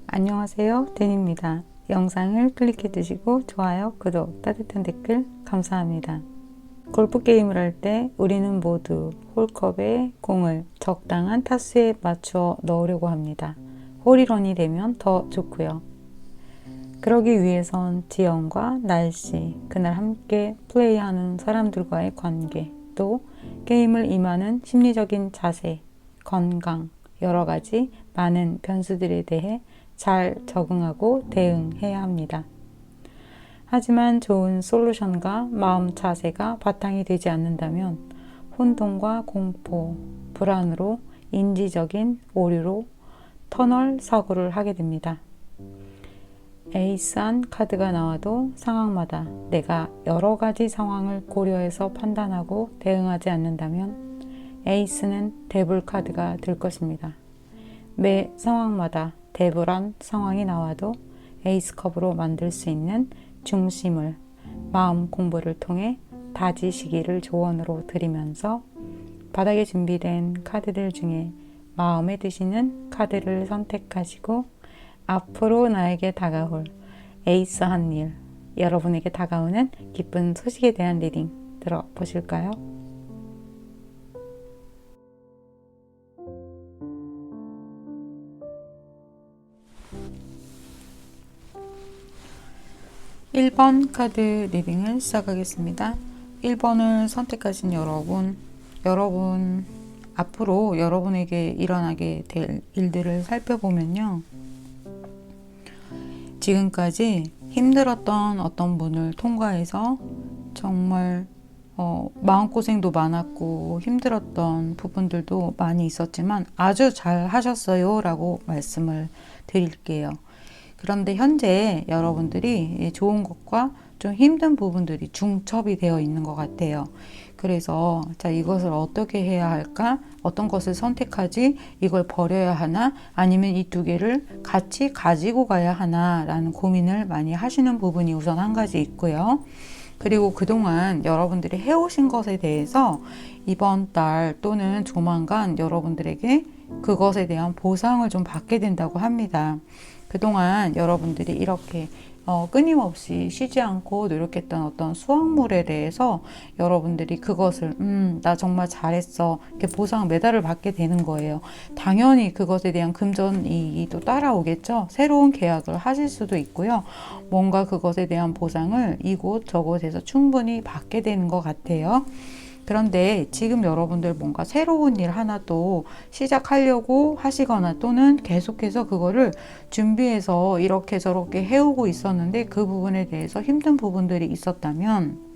안녕하세요, 댄입니다. 영상을 클릭해 주시고 좋아요, 구독, 따뜻한 댓글 감사합니다. 골프 게임을 할 때 우리는 모두 홀컵에 공을 적당한 타수에 맞추어 넣으려고 합니다. 홀이런이 되면 더 좋고요. 그러기 위해선 지형과 날씨, 그날 함께 플레이하는 사람들과의 관계, 또 게임을 임하는 심리적인 자세, 건강, 여러 가지 많은 변수들에 대해 잘 적응하고 대응해야 합니다. 하지만 좋은 솔루션과 마음 자세가 바탕이 되지 않는다면 혼동과 공포, 불안으로 인지적인 오류로 터널 사고를 하게 됩니다. 에이스한 카드가 나와도 상황마다 내가 여러 가지 상황을 고려해서 판단하고 대응하지 않는다면 에이스는 데블 카드가 될 것입니다. 매 상황마다 데블한 상황이 나와도 에이스컵으로 만들 수 있는 중심을 마음 공부를 통해 다지시기를 조언으로 드리면서 바닥에 준비된 카드들 중에 마음에 드시는 카드를 선택하시고 앞으로 나에게 다가올 에이스한 일, 여러분에게 다가오는 기쁜 소식에 대한 리딩 들어보실까요? (1번) 카드 리딩을 시작하겠습니다. 1번을 선택하신 여러분 앞으로 여러분에게 일어나게 될 일들을 살펴보면요, 지금까지 힘들었던 어떤 문을 통과해서 정말 마음고생도 많았고 힘들었던 부분들도 많이 있었지만 아주 잘 하셨어요 라고 말씀을 드릴게요. 그런데 현재 여러분들이 좋은 것과 좀 힘든 부분들이 중첩이 되어 있는 것 같아요. 그래서 자, 이것을 어떻게 해야 할까? 어떤 것을 선택하지? 이걸 버려야 하나? 아니면 이 두 개를 같이 가지고 가야 하나? 라는 고민을 많이 하시는 부분이 우선 한 가지 있고요. 그리고 그동안 여러분들이 해오신 것에 대해서 이번 달 또는 조만간 여러분들에게 그것에 대한 보상을 좀 받게 된다고 합니다. 그동안 여러분들이 이렇게 끊임없이 쉬지 않고 노력했던 어떤 수확물에 대해서 여러분들이 그것을 나 정말 잘했어 이렇게 보상 메달을 받게 되는 거예요. 당연히 그것에 대한 금전이익이 또 따라오겠죠. 새로운 계약을 하실 수도 있고요. 뭔가 그것에 대한 보상을 이곳 저곳에서 충분히 받게 되는 것 같아요. 그런데 지금 여러분들 뭔가 새로운 일 하나 또 시작하려고 하시거나 또는 계속해서 그거를 준비해서 이렇게 저렇게 해오고 있었는데 그 부분에 대해서 힘든 부분들이 있었다면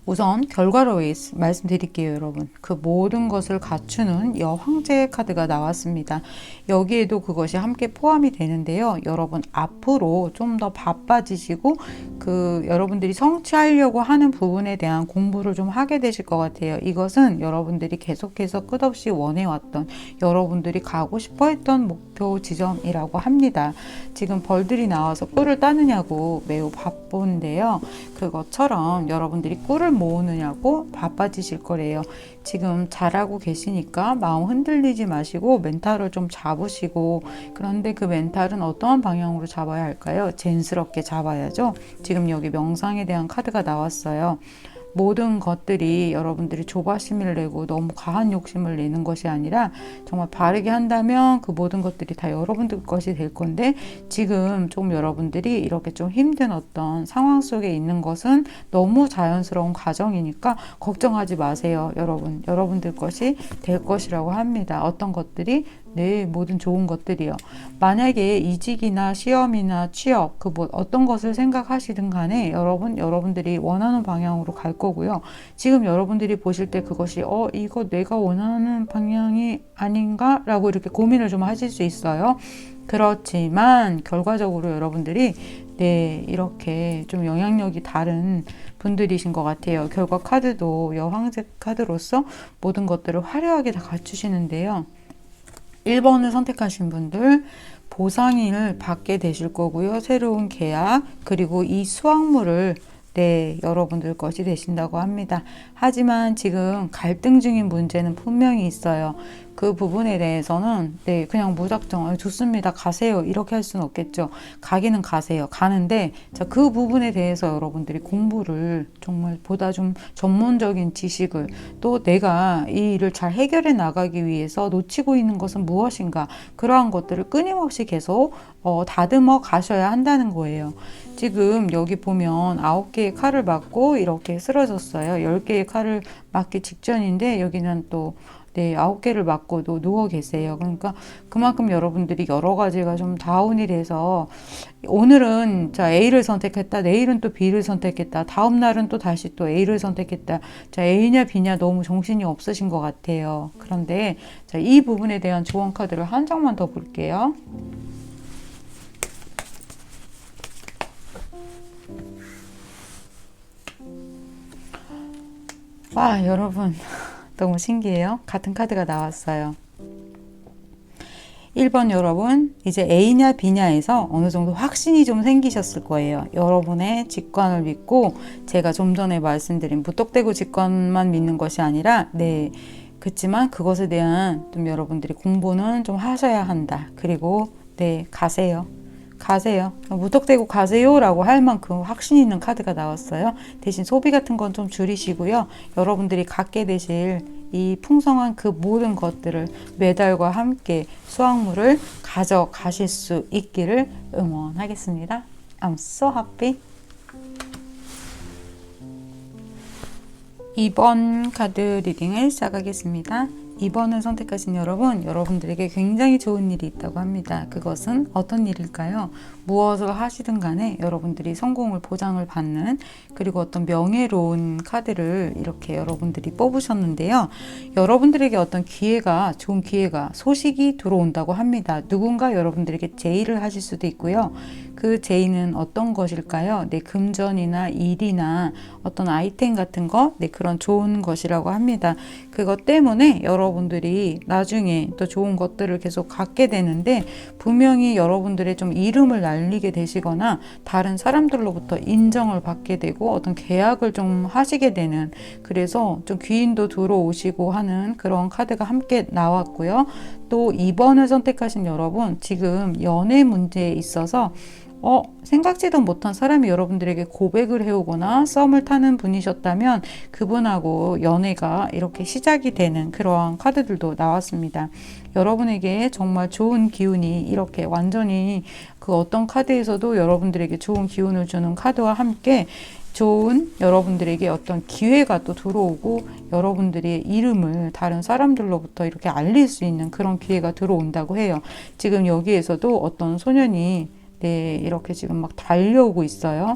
우선 결과로 말씀드릴게요, 여러분. 그 모든 것을 갖추는 여황제의 카드가 나왔습니다. 여기에도 그것이 함께 포함이 되는데요. 여러분 앞으로 좀 더 바빠지시고 여러분들이 성취하려고 하는 부분에 대한 공부를 좀 하게 되실 것 같아요. 이것은 여러분들이 계속해서 끝없이 원해왔던, 여러분들이 가고 싶어 했던 목표 지점이라고 합니다. 지금 벌들이 나와서 꿀을 따느냐고 매우 바쁜데요. 그것처럼 여러분들이 꿀을 모으느냐고 바빠지실 거래요. 지금 잘하고 계시니까 마음 흔들리지 마시고 멘탈을 좀 잡으시고, 그런데 그 멘탈은 어떠한 방향으로 잡아야 할까요? 젠스럽게 잡아야죠. 지금 여기 명상에 대한 카드가 나왔어요. 모든 것들이 여러분들이 조바심을 내고 너무 과한 욕심을 내는 것이 아니라 정말 바르게 한다면 그 모든 것들이 다 여러분들 것이 될 건데, 지금 좀 여러분들이 이렇게 좀 힘든 어떤 상황 속에 있는 것은 너무 자연스러운 과정이니까 걱정하지 마세요. 여러분들 것이 될 것이라고 합니다. 어떤 것들이? 네, 모든 좋은 것들이요. 만약에 이직이나 시험이나 취업, 어떤 것을 생각하시든 간에 여러분들이 원하는 방향으로 갈 거고요. 지금 여러분들이 보실 때 그것이 이거 내가 원하는 방향이 아닌가? 라고 이렇게 고민을 좀 하실 수 있어요. 그렇지만 결과적으로 여러분들이 이렇게 좀 영향력이 다른 분들이신 것 같아요. 결과 카드도 여황제 카드로서 모든 것들을 화려하게 다 갖추시는데요. 1번을 선택하신 분들 보상을 받게 되실 거고요. 새로운 계약, 그리고 이 수확물을 여러분들 것이 되신다고 합니다. 하지만 지금 갈등 중인 문제는 분명히 있어요. 그 부분에 대해서는 네, 그냥 무작정 좋습니다. 가세요. 이렇게 할 수는 없겠죠. 가기는 가세요. 가는데 자, 그 부분에 대해서 여러분들이 공부를 정말 보다 좀 전문적인 지식을 또 내가 이 일을 잘 해결해 나가기 위해서 놓치고 있는 것은 무엇인가 그러한 것들을 끊임없이 계속 다듬어 가셔야 한다는 거예요. 지금 여기 보면 9개의 칼을 맞고 이렇게 쓰러졌어요. 10개의 칼을 맞기 직전인데 여기는 또 네, 9개를 맞고도 누워 계세요. 그러니까 그만큼 여러분들이 여러 가지가 좀 다운이 돼서 오늘은 자 A를 선택했다. 내일은 또 B를 선택했다. 다음 날은 또 다시 또 A를 선택했다. 자 A냐 B냐 너무 정신이 없으신 것 같아요. 그런데 자, 이 부분에 대한 조언 카드를 한 장만 더 볼게요. 와, 여러분 너무 신기해요. 같은 카드가 나왔어요. 1번 여러분, 이제 A냐 B냐에서 어느 정도 확신이 좀 생기셨을 거예요. 여러분의 직관을 믿고 제가 좀 전에 말씀드린 무턱대고 직관만 믿는 것이 아니라 네, 그렇지만 그것에 대한 좀 여러분들이 공부는 좀 하셔야 한다. 그리고 네, 가세요. 가세요. 무턱대고 가세요 라고 할 만큼 확신 있는 카드가 나왔어요. 대신 소비 같은 건 좀 줄이시고요. 여러분들이 갖게 되실 이 풍성한 그 모든 것들을 메달과 함께 수확물을 가져가실 수 있기를 응원하겠습니다. I'm so happy. 2번 카드 리딩을 시작하겠습니다. 2번을 선택하신 여러분, 여러분들에게 굉장히 좋은 일이 있다고 합니다. 그것은 어떤 일일까요? 무엇을 하시든 간에 여러분들이 성공을 보장을 받는 그리고 어떤 명예로운 카드를 이렇게 여러분들이 뽑으셨는데요. 여러분들에게 어떤 기회가, 좋은 기회가, 소식이 들어온다고 합니다. 누군가 여러분들에게 제의를 하실 수도 있고요. 그 제의는 어떤 것일까요? 네, 금전이나 일이나 어떤 아이템 같은 거, 네, 그런 좋은 것이라고 합니다. 그것 때문에 여러분들이 나중에 또 좋은 것들을 계속 갖게 되는데 분명히 여러분들의 좀 이름을 날리게 되시거나 다른 사람들로부터 인정을 받게 되고 어떤 계약을 좀 하시게 되는 그래서 좀 귀인도 들어오시고 하는 그런 카드가 함께 나왔고요. 또 2번을 선택하신 여러분, 지금 연애 문제에 있어서 생각지도 못한 사람이 여러분들에게 고백을 해오거나 썸을 타는 분이셨다면 그분하고 연애가 이렇게 시작이 되는 그러한 카드들도 나왔습니다. 여러분에게 정말 좋은 기운이 이렇게 완전히 그 어떤 카드에서도 여러분들에게 좋은 기운을 주는 카드와 함께 좋은 여러분들에게 어떤 기회가 또 들어오고 여러분들의 이름을 다른 사람들로부터 이렇게 알릴 수 있는 그런 기회가 들어온다고 해요. 지금 여기에서도 어떤 소년이 네, 이렇게 지금 막 달려오고 있어요.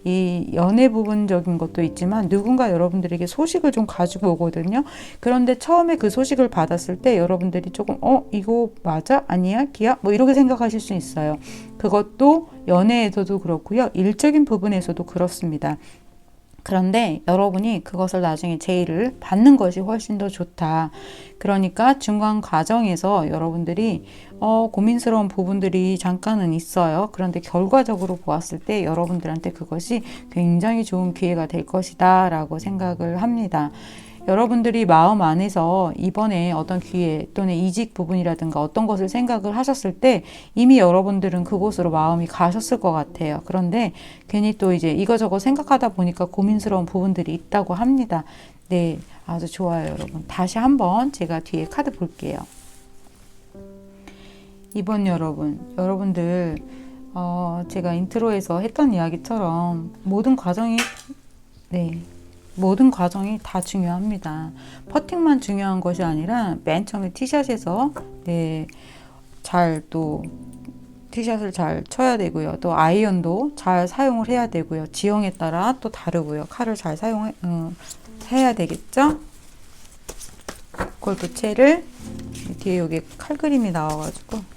이 연애 부분적인 것도 있지만 누군가 여러분들에게 소식을 좀 가지고 오거든요. 그런데 처음에 그 소식을 받았을 때 여러분들이 조금 이거 맞아? 아니야? 기야? 뭐 이렇게 생각하실 수 있어요. 그것도 연애에서도 그렇고요. 일적인 부분에서도 그렇습니다. 그런데 여러분이 그것을 나중에 제의를 받는 것이 훨씬 더 좋다. 그러니까 중간 과정에서 여러분들이 고민스러운 부분들이 잠깐은 있어요. 그런데 결과적으로 보았을 때 여러분들한테 그것이 굉장히 좋은 기회가 될 것이다 라고 생각을 합니다. 여러분들이 마음 안에서 이번에 어떤 기회 또는 이직 부분이라든가 어떤 것을 생각을 하셨을 때 이미 여러분들은 그곳으로 마음이 가셨을 것 같아요. 그런데 괜히 또 이제 이거저거 생각하다 보니까 고민스러운 부분들이 있다고 합니다. 네, 아주 좋아요, 여러분. 다시 한번 제가 뒤에 카드 볼게요. 이번 여러분들 제가 인트로에서 했던 이야기처럼 모든 과정이 다 중요합니다. 퍼팅만 중요한 것이 아니라 맨 처음에 티샷에서 티샷을 잘 쳐야 되고요. 또 아이언도 잘 사용을 해야 되고요. 지형에 따라 또 다르고요. 칼을 잘 해야 되겠죠? 골프채를 뒤에 여기 칼 그림이 나와가지고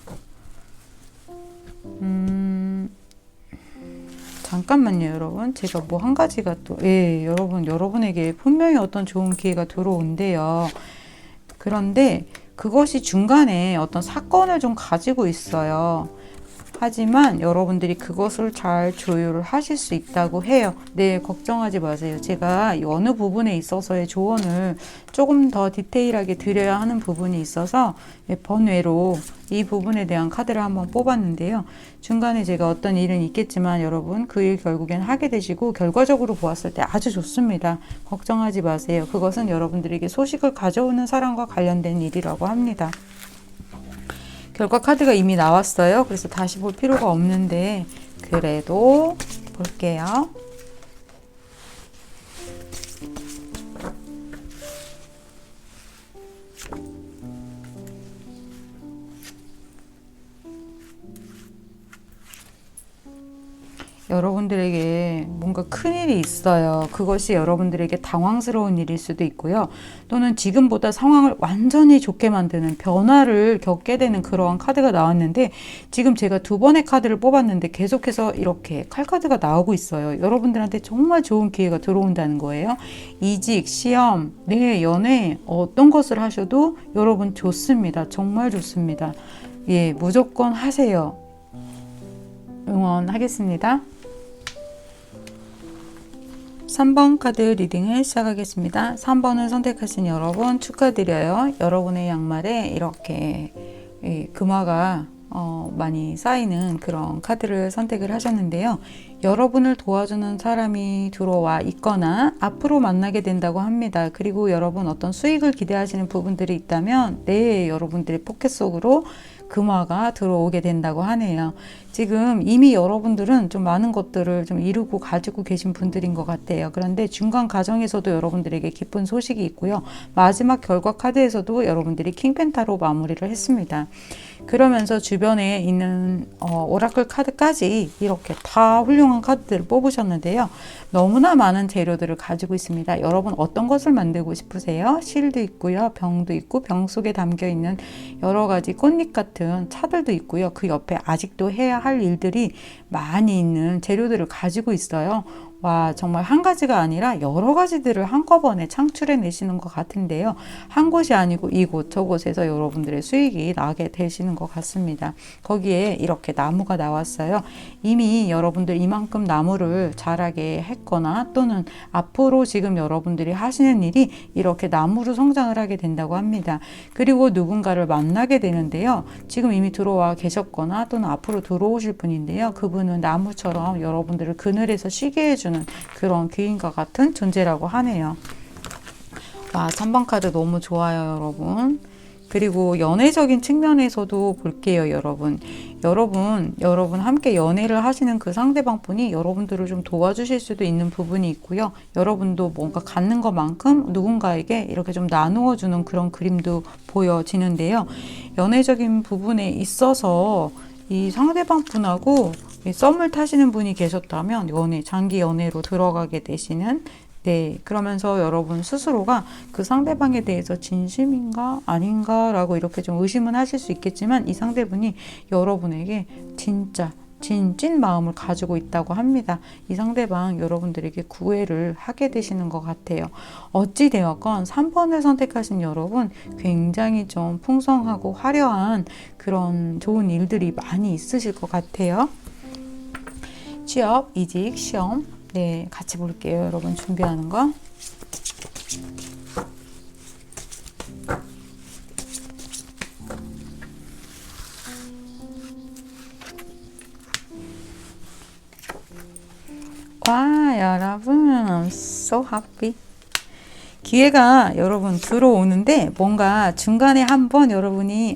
잠깐만요, 여러분. 제가 뭐 한 가지가 또, 여러분에게 분명히 어떤 좋은 기회가 들어온대요. 그런데 그것이 중간에 어떤 사건을 좀 가지고 있어요. 하지만 여러분들이 그것을 잘 조율을 하실 수 있다고 해요. 네, 걱정하지 마세요. 제가 어느 부분에 있어서의 조언을 조금 더 디테일하게 드려야 하는 부분이 있어서 번외로 이 부분에 대한 카드를 한번 뽑았는데요. 중간에 제가 어떤 일은 있겠지만 여러분 그 일 결국엔 하게 되시고 결과적으로 보았을 때 아주 좋습니다. 걱정하지 마세요. 그것은 여러분들에게 소식을 가져오는 사람과 관련된 일이라고 합니다. 결과 카드가 이미 나왔어요. 그래서 다시 볼 필요가 없는데 그래도 볼게요. 여러분들에게 뭔가 큰일이 있어요. 그것이 여러분들에게 당황스러운 일일 수도 있고요. 또는 지금보다 상황을 완전히 좋게 만드는 변화를 겪게 되는 그러한 카드가 나왔는데 지금 제가 두 번의 카드를 뽑았는데 계속해서 이렇게 칼카드가 나오고 있어요. 여러분들한테 정말 좋은 기회가 들어온다는 거예요. 이직, 시험, 네, 연애 어떤 것을 하셔도 여러분 좋습니다. 정말 좋습니다. 예, 무조건 하세요. 응원하겠습니다. 3번 카드 리딩을 시작하겠습니다. 3번을 선택하신 여러분 축하드려요. 여러분의 양말에 이렇게 금화가 많이 쌓이는 그런 카드를 선택을 하셨는데요. 여러분을 도와주는 사람이 들어와 있거나 앞으로 만나게 된다고 합니다. 그리고 여러분 어떤 수익을 기대하시는 부분들이 있다면 네, 여러분들의 포켓 속으로 금화가 들어오게 된다고 하네요. 지금 이미 여러분들은 좀 많은 것들을 좀 이루고 가지고 계신 분들인 것 같아요. 그런데 중간 과정에서도 여러분들에게 기쁜 소식이 있고요. 마지막 결과 카드에서도 여러분들이 킹펜타로 마무리를 했습니다. 그러면서 주변에 있는 오라클 카드까지 이렇게 다 훌륭한 카드들을 뽑으셨는데요. 너무나 많은 재료들을 가지고 있습니다. 여러분 어떤 것을 만들고 싶으세요? 실도 있고요. 병도 있고 병 속에 담겨있는 여러 가지 꽃잎 같은 차들도 있고요. 그 옆에 아직도 해야 할 일들이 많이 있는 재료들을 가지고 있어요. 와, 정말 한 가지가 아니라 여러 가지들을 한꺼번에 창출해 내시는 것 같은데요. 한 곳이 아니고 이곳 저곳에서 여러분들의 수익이 나게 되시는 것 같습니다. 거기에 이렇게 나무가 나왔어요. 이미 여러분들 이만큼 나무를 자라게 했거나 또는 앞으로 지금 여러분들이 하시는 일이 이렇게 나무로 성장을 하게 된다고 합니다. 그리고 누군가를 만나게 되는데요. 지금 이미 들어와 계셨거나 또는 앞으로 들어오실 분인데요. 그분은 나무처럼 여러분들을 그늘에서 쉬게 해주는 그런 귀인과 같은 존재라고 하네요. 와, 3번 카드 너무 좋아요, 여러분. 그리고 연애적인 측면에서도 볼게요, 여러분. 여러분 함께 연애를 하시는 그 상대방 분이 여러분들을 좀 도와주실 수도 있는 부분이 있고요. 여러분도 뭔가 갖는 것만큼 누군가에게 이렇게 좀 나누어 주는 그런 그림도 보여지는데요. 연애적인 부분에 있어서 이 상대방 분하고 썸을 타시는 분이 계셨다면 장기 연애로 들어가게 되시는 네, 그러면서 여러분 스스로가 그 상대방에 대해서 진심인가 아닌가 라고 이렇게 좀 의심은 하실 수 있겠지만 이 상대분이 여러분에게 진짜 찐 마음을 가지고 있다고 합니다. 이 상대방 여러분들에게 구애를 하게 되시는 것 같아요. 어찌 되었건 3번을 선택하신 여러분 굉장히 좀 풍성하고 화려한 그런 좋은 일들이 많이 있으실 것 같아요. 취업, 이직, 시험 네, 같이 볼게요. 여러분 준비하는 거. 와, 여러분 I'm so happy. 기회가 여러분 들어오는데 뭔가 중간에 한번 여러분이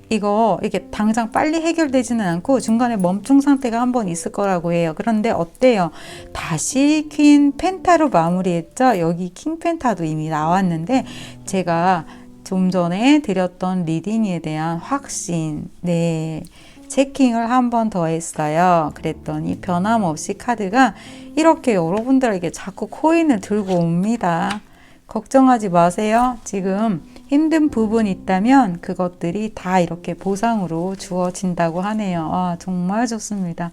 이게 당장 빨리 해결되지는 않고 중간에 멈춤 상태가 한번 있을 거라고 해요. 그런데 어때요? 다시 퀸 펜타로 마무리했죠? 여기 킹 펜타도 이미 나왔는데 제가 좀 전에 드렸던 리딩에 대한 확신, 네, 체킹을 한 번 더 했어요. 그랬더니 변함없이 카드가 이렇게 여러분들에게 자꾸 코인을 들고 옵니다. 걱정하지 마세요. 지금 힘든 부분이 있다면 그것들이 다 이렇게 보상으로 주어진다고 하네요. 와, 정말 좋습니다.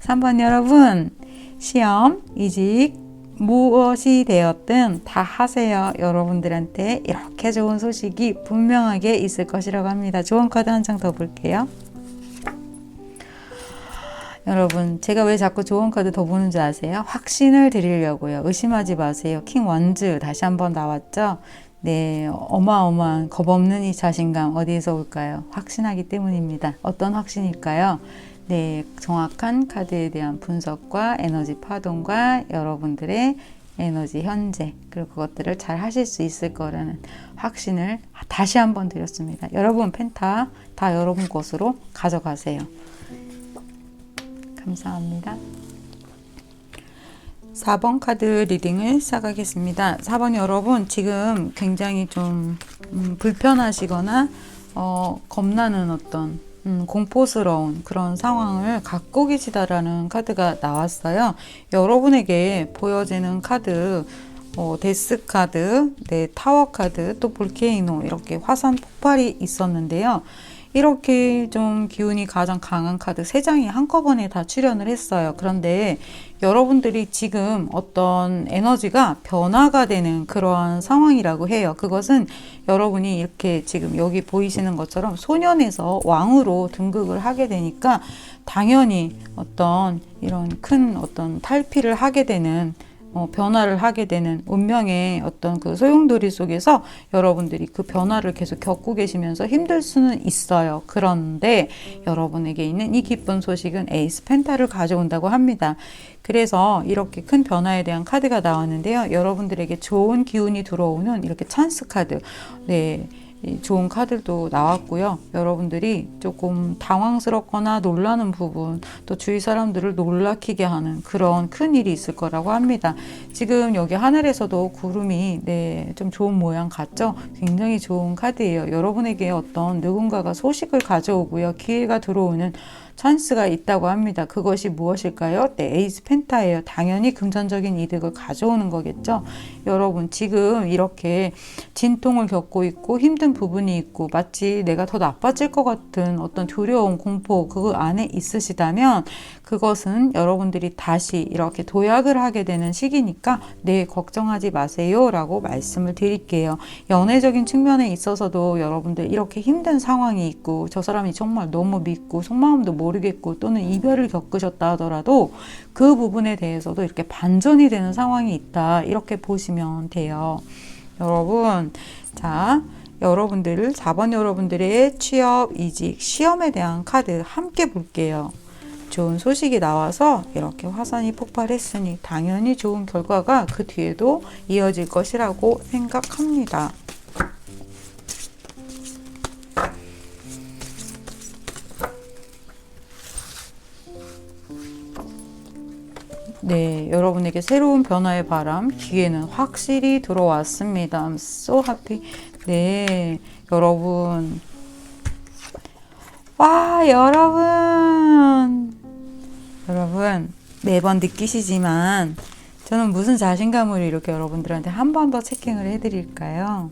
3번 여러분, 시험, 이직, 무엇이 되었든 다 하세요. 여러분들한테 이렇게 좋은 소식이 분명하게 있을 것이라고 합니다. 좋은 카드 한 장 더 볼게요. 여러분, 제가 왜 자꾸 좋은 카드 더 보는 줄 아세요? 확신을 드리려고요. 의심하지 마세요. 킹 원즈 다시 한번 나왔죠? 네, 어마어마한 겁없는 이 자신감 어디에서 올까요? 확신하기 때문입니다. 어떤 확신일까요? 네, 정확한 카드에 대한 분석과 에너지 파동과 여러분들의 에너지 현재, 그리고 그것들을 잘 하실 수 있을 거라는 확신을 다시 한번 드렸습니다. 여러분 펜타 다 여러분 것으로 가져가세요. 감사합니다. 4번 카드 리딩을 시작하겠습니다. 4번 여러분 지금 굉장히 좀 불편하시거나 겁나는 어떤 공포스러운 그런 상황을 갖고 계시다라는 카드가 나왔어요. 여러분에게 보여지는 카드 데스 카드, 네, 타워 카드, 또 볼케이노 이렇게 화산 폭발이 있었는데요. 이렇게 좀 기운이 가장 강한 카드 3장이 한꺼번에 다 출현을 했어요. 그런데 여러분들이 지금 어떤 에너지가 변화가 되는 그러한 상황이라고 해요. 그것은 여러분이 이렇게 지금 여기 보이시는 것처럼 소년에서 왕으로 등극을 하게 되니까 당연히 어떤 이런 큰 어떤 탈피를 하게 되는 변화를 하게 되는 운명의 어떤 그 소용돌이 속에서 여러분들이 그 변화를 계속 겪고 계시면서 힘들 수는 있어요. 그런데 여러분에게 있는 이 기쁜 소식은 에이스 펜타를 가져온다고 합니다. 그래서 이렇게 큰 변화에 대한 카드가 나왔는데요. 여러분들에게 좋은 기운이 들어오는 이렇게 찬스 카드, 네, 좋은 카드도 나왔고요. 여러분들이 조금 당황스럽거나 놀라는 부분, 또 주위 사람들을 놀라키게 하는 그런 큰 일이 있을 거라고 합니다. 지금 여기 하늘에서도 구름이 좀 좋은 모양 같죠? 굉장히 좋은 카드예요. 여러분에게 어떤 누군가가 소식을 가져오고요. 기회가 들어오는 찬스가 있다고 합니다. 그것이 무엇일까요? 네, 에이스 펜타예요. 당연히 금전적인 이득을 가져오는 거겠죠. 여러분 지금 이렇게 진통을 겪고 있고 힘든 부분이 있고 마치 내가 더 나빠질 것 같은 어떤 두려움, 공포 그 안에 있으시다면 그것은 여러분들이 다시 이렇게 도약을 하게 되는 시기니까 네, 걱정하지 마세요 라고 말씀을 드릴게요. 연애적인 측면에 있어서도 여러분들 이렇게 힘든 상황이 있고 저 사람이 정말 너무 믿고 속마음도 모르겠고 또는 이별을 겪으셨다 하더라도 그 부분에 대해서도 이렇게 반전이 되는 상황이 있다 이렇게 보시면 돼요. 여러분, 자, 여러분들 4번 여러분들의 취업, 이직, 시험에 대한 카드 함께 볼게요. 좋은 소식이 나와서 이렇게 화산이 폭발했으니 당연히 좋은 결과가 그 뒤에도 이어질 것이라고 생각합니다. 네, 여러분에게 새로운 변화의 바람, 기회는 확실히 들어왔습니다. I'm so happy. 네, 여러분. 와, 여러분, 매번 느끼시지만 저는 무슨 자신감으로 이렇게 여러분들한테 한 번 더 체킹을 해드릴까요?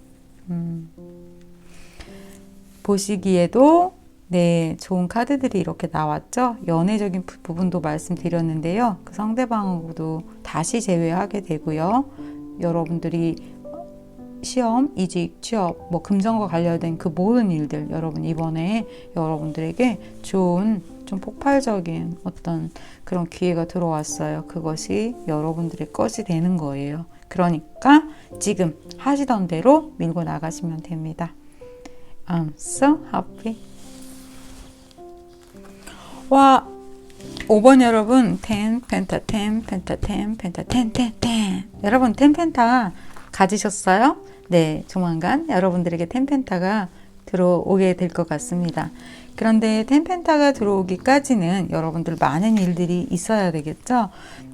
보시기에도 네, 좋은 카드들이 이렇게 나왔죠. 연애적인 부분도 말씀드렸는데요. 그 상대방하고도 다시 재회하게 되고요. 여러분들이 시험, 이직, 취업, 뭐 금전과 관련된 그 모든 일들 여러분 이번에 여러분들에게 좋은 좀 폭발적인 어떤 그런 기회가 들어왔어요. 그것이 여러분들의 것이 되는 거예요. 그러니까 지금 하시던 대로 밀고 나가시면 됩니다. I'm so happy. 와, 5번 여러분 10 펜타 10 펜타 10 펜타 10 10 10 여러분 10 펜타 가지셨어요? 네, 조만간 여러분들에게 10 펜타가 들어오게 될 것 같습니다. 그런데 10 펜타가 들어오기까지는 여러분들 많은 일들이 있어야 되겠죠?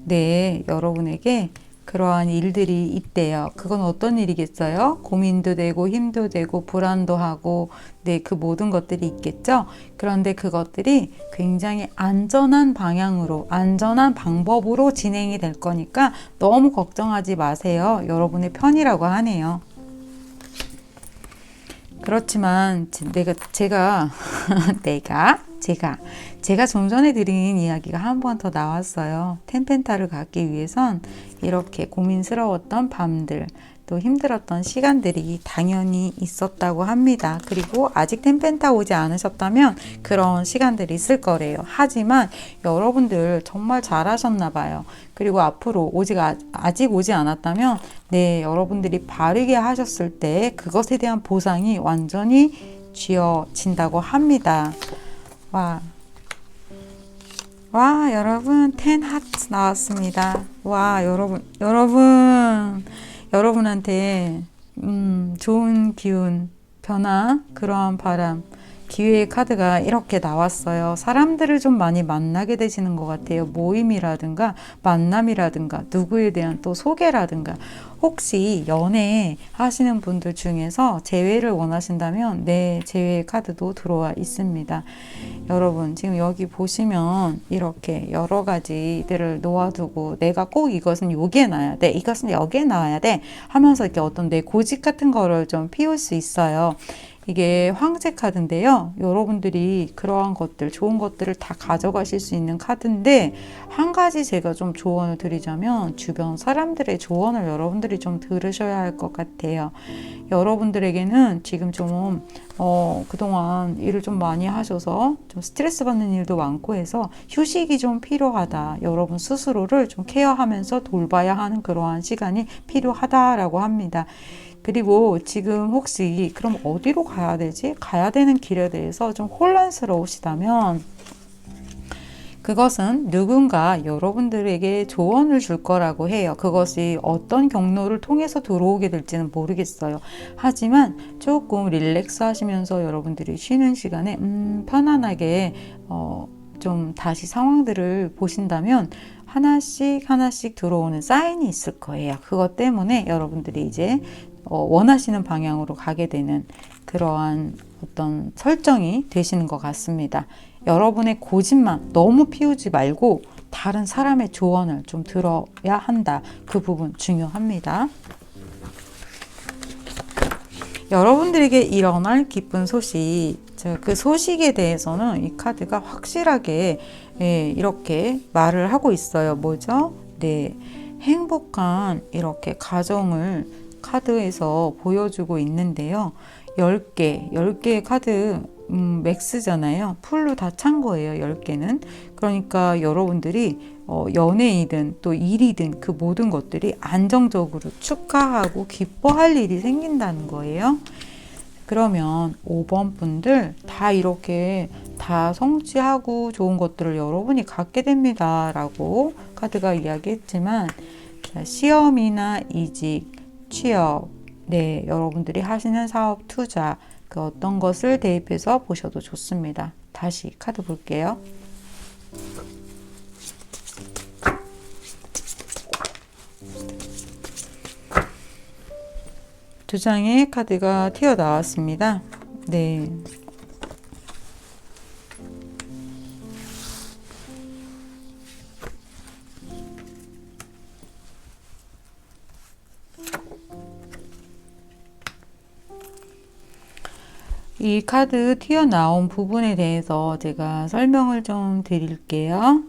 네, 여러분에게 그러한 일들이 있대요. 그건 어떤 일이겠어요? 고민도 되고 힘도 되고 불안도 하고 네, 그 모든 것들이 있겠죠. 그런데 그것들이 굉장히 안전한 방향으로 안전한 방법으로 진행이 될 거니까 너무 걱정하지 마세요. 여러분의 편이라고 하네요. 그렇지만 제가 좀 전에 드린 이야기가 한 번 더 나왔어요. 텐펜타를 갖기 위해선 이렇게 고민스러웠던 밤들, 또 힘들었던 시간들이 당연히 있었다고 합니다. 그리고 아직 텐펜타 오지 않으셨다면 그런 시간들이 있을 거래요. 하지만 여러분들 정말 잘하셨나 봐요. 그리고 앞으로 아직 오지 않았다면 네, 여러분들이 바르게 하셨을 때 그것에 대한 보상이 완전히 쥐어진다고 합니다. 와, 여러분 10 하트 나왔습니다. 와, 여러분한테 좋은 기운, 변화, 그러한 바람, 기회의 카드가 이렇게 나왔어요. 사람들을 좀 많이 만나게 되시는 것 같아요. 모임이라든가 만남이라든가 누구에 대한 또 소개라든가, 혹시 연애 하시는 분들 중에서 재회를 원하신다면 네, 재회의 카드도 들어와 있습니다. 여러분 지금 여기 보시면 이렇게 여러 가지들을 놓아두고 내가 꼭 이것은 여기에 놔야 돼, 이것은 여기에 놔야 돼 하면서 이렇게 어떤 내 고집 같은 거를 좀 피울 수 있어요. 이게 황제 카드인데요. 여러분들이 그러한 것들, 좋은 것들을 다 가져가실 수 있는 카드인데, 한 가지 제가 좀 조언을 드리자면 주변 사람들의 조언을 여러분들이 좀 들으셔야 할 것 같아요. 여러분들에게는 지금 좀 그동안 일을 좀 많이 하셔서 좀 스트레스 받는 일도 많고 해서 휴식이 좀 필요하다. 여러분 스스로를 좀 케어하면서 돌봐야 하는 그러한 시간이 필요하다라고 합니다. 그리고 지금 혹시 그럼 어디로 가야 되지? 가야 되는 길에 대해서 좀 혼란스러우시다면 그것은 누군가 여러분들에게 조언을 줄 거라고 해요. 그것이 어떤 경로를 통해서 들어오게 될지는 모르겠어요. 하지만 조금 릴렉스 하시면서 여러분들이 쉬는 시간에 편안하게 좀 다시 상황들을 보신다면 하나씩 들어오는 사인이 있을 거예요. 그것 때문에 여러분들이 이제 원하시는 방향으로 가게 되는 그러한 어떤 설정이 되시는 것 같습니다. 여러분의 고집만 너무 피우지 말고 다른 사람의 조언을 좀 들어야 한다. 그 부분 중요합니다. 여러분들에게 일어날 기쁜 소식, 그 소식에 대해서는 이 카드가 확실하게 이렇게 말을 하고 있어요. 뭐죠? 네, 행복한 이렇게 가정을 카드에서 보여주고 있는데요. 10개의 카드 맥스잖아요. 풀로 다 찬 거예요. 10개는. 그러니까 여러분들이 연애이든 또 일이든 그 모든 것들이 안정적으로 축하하고 기뻐할 일이 생긴다는 거예요. 그러면 5번 분들 다 이렇게 다 성취하고 좋은 것들을 여러분이 갖게 됩니다 라고 카드가 이야기했지만, 시험이나 이직, 취업, 네, 여러분들이 하시는 사업, 투자, 그 어떤 것을 대입해서 보셔도 좋습니다. 다시 카드 볼게요. 두 장의 카드가 튀어나왔습니다. 네. 이 카드 튀어나온 부분에 대해서 제가 설명을 좀 드릴게요.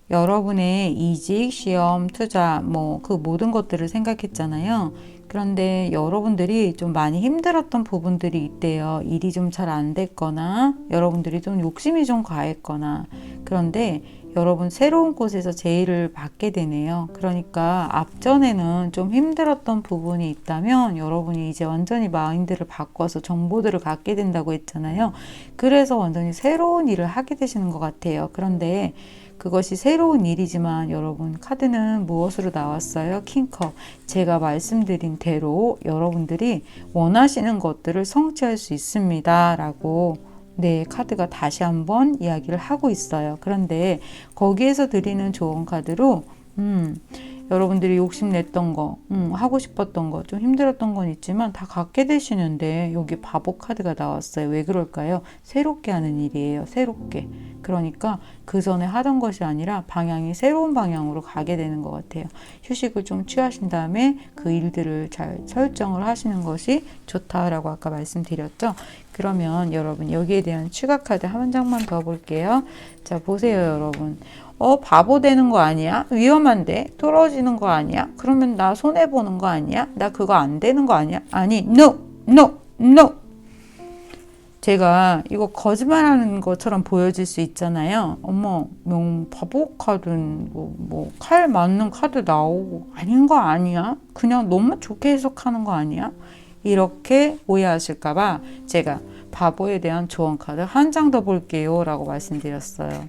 여러분의 이직, 시험, 투자, 그 모든 것들을 생각했잖아요. 그런데 여러분들이 좀 많이 힘들었던 부분들이 있대요. 일이 좀 잘 안 됐거나, 여러분들이 좀 욕심이 좀 과했거나, 그런데 여러분 새로운 곳에서 제의를 받게 되네요. 그러니까 앞전에는 좀 힘들었던 부분이 있다면 여러분이 이제 완전히 마인드를 바꿔서 정보들을 갖게 된다고 했잖아요. 그래서 완전히 새로운 일을 하게 되시는 것 같아요. 그런데 그것이 새로운 일이지만 여러분 카드는 무엇으로 나왔어요? 킹컵. 제가 말씀드린 대로 여러분들이 원하시는 것들을 성취할 수 있습니다 라고 네, 카드가 다시 한번 이야기를 하고 있어요. 그런데 거기에서 드리는 좋은 카드로 여러분들이 욕심냈던 거, 하고 싶었던 거, 좀 힘들었던 건 있지만 다 갖게 되시는데 여기 바보 카드가 나왔어요. 왜 그럴까요? 새롭게 하는 일이에요. 새롭게. 그러니까 그 전에 하던 것이 아니라 방향이 새로운 방향으로 가게 되는 것 같아요. 휴식을 좀 취하신 다음에 그 일들을 잘 설정을 하시는 것이 좋다라고 아까 말씀드렸죠. 그러면 여러분 여기에 대한 추가 카드 한 장만 더 볼게요. 자, 보세요 여러분. 바보 되는 거 아니야? 위험한데? 떨어지는 거 아니야? 그러면 나 손해보는 거 아니야? 나 그거 안 되는 거 아니야? 아니, no, no, no. 제가 이거 거짓말하는 것처럼 보여질 수 있잖아요. 어머, 바보 카드는 칼 맞는 카드 나오고 아닌 거 아니야? 그냥 너무 좋게 해석하는 거 아니야? 이렇게 오해하실까봐 제가 바보에 대한 조언 카드 한 장 더 볼게요 라고 말씀드렸어요.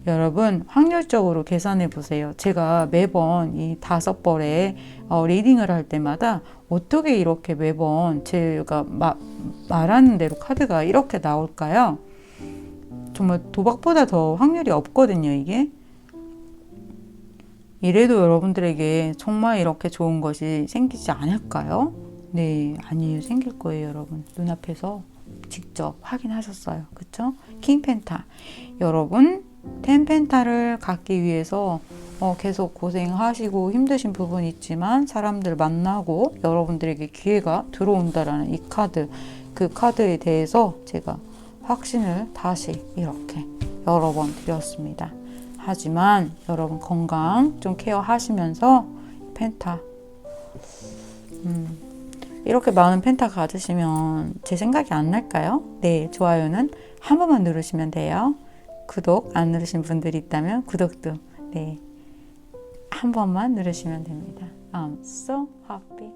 여러분 확률적으로 계산해 보세요. 제가 매번 이 5벌에 리딩을 할 때마다 어떻게 이렇게 매번 제가 말하는 대로 카드가 이렇게 나올까요? 정말 도박보다 더 확률이 없거든요, 이게. 이래도 여러분들에게 정말 이렇게 좋은 것이 생기지 않을까요? 네, 아니에요. 생길 거예요, 여러분. 눈앞에서 직접 확인하셨어요. 그쵸? 킹펜타. 여러분, 텐펜타를 갖기 위해서 계속 고생하시고 힘드신 부분이 있지만 사람들 만나고 여러분들에게 기회가 들어온다라는 이 카드, 그 카드에 대해서 제가 확신을 다시 이렇게 여러 번 드렸습니다. 하지만 여러분 건강 좀 케어하시면서 펜타 이렇게 많은 펜타 가지시면 제 생각이 안 날까요? 네, 좋아요는 한 번만 누르시면 돼요. 구독 안 누르신 분들이 있다면 구독도 네, 한 번만 누르시면 됩니다. I'm so happy.